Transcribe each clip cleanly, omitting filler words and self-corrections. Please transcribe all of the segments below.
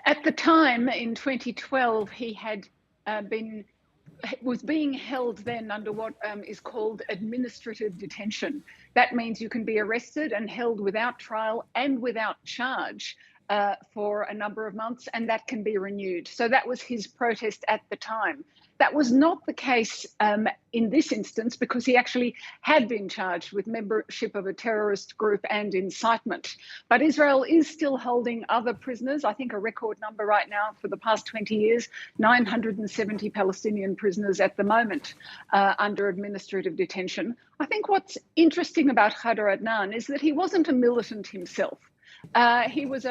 At the time, in 2012, he had been was being held then under what is called administrative detention. That means you can be arrested and held without trial and without charge for a number of months, and that can be renewed. So that was his protest at the time. That was not the case in this instance, because he actually had been charged with membership of a terrorist group and incitement. But Israel is still holding other prisoners. I think a record number right now for the past 20 years, 970 Palestinian prisoners at the moment under administrative detention. I think what's interesting about Khader Adnan is that he wasn't a militant himself. He was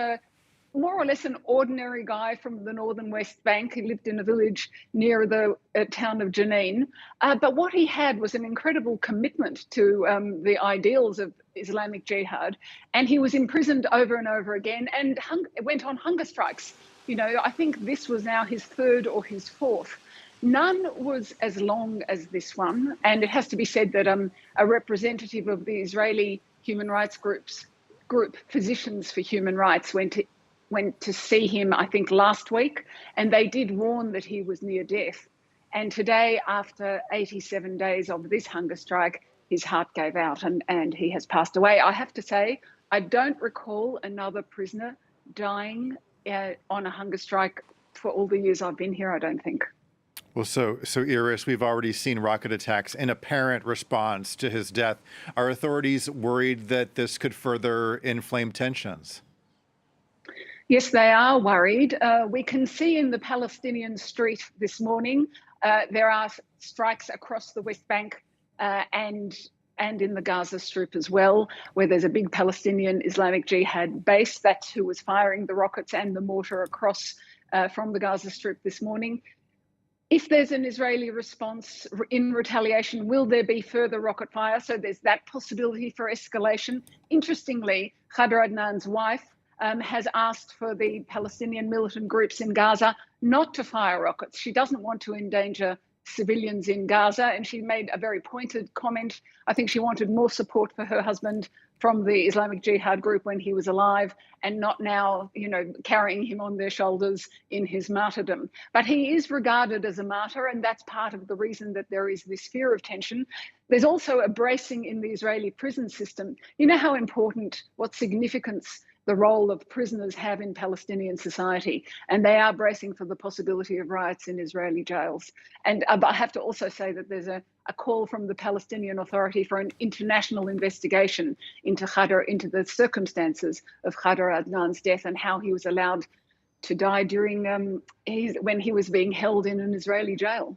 more or less an ordinary guy from the northern West Bank. He lived in a village near the town of Jenin. But what he had was an incredible commitment to the ideals of Islamic Jihad. And he was imprisoned over and over again and went on hunger strikes. You know, I think this was now his third or his fourth. None was as long as this one. And it has to be said that a representative of the Israeli human rights group, Physicians for Human Rights, went to see him, I think, last week, and they did warn that he was near death. And today, after 87 days of this hunger strike, his heart gave out and he has passed away. I have to say, I don't recall another prisoner dying on a hunger strike for all the years I've been here, I don't think. Well, so Iris, we've already seen rocket attacks in apparent response to his death. Are authorities worried that this could further inflame tensions? Yes, they are worried. We can see in the Palestinian street this morning, there are strikes across the West Bank and in the Gaza Strip as well, where there's a big Palestinian Islamic Jihad base. That's who was firing the rockets and the mortar across from the Gaza Strip this morning. If there's an Israeli response in retaliation, will there be further rocket fire? So there's that possibility for escalation. Interestingly, Khader Adnan's wife has asked for the Palestinian militant groups in Gaza not to fire rockets. She doesn't want to endanger civilians in Gaza, and she made a very pointed comment. I think she wanted more support for her husband from the Islamic Jihad group when he was alive, and not now, you know, carrying him on their shoulders in his martyrdom. But he is regarded as a martyr, and that's part of the reason that there is this fear of tension. There's also a bracing in the Israeli prison system. You know how important, what significance the role of prisoners have in Palestinian society, and they are bracing for the possibility of riots in Israeli jails. And I have to also say that there's a call from the Palestinian Authority for an international investigation into the circumstances of Khader Adnan's death and how he was allowed to die during when he was being held in an Israeli jail.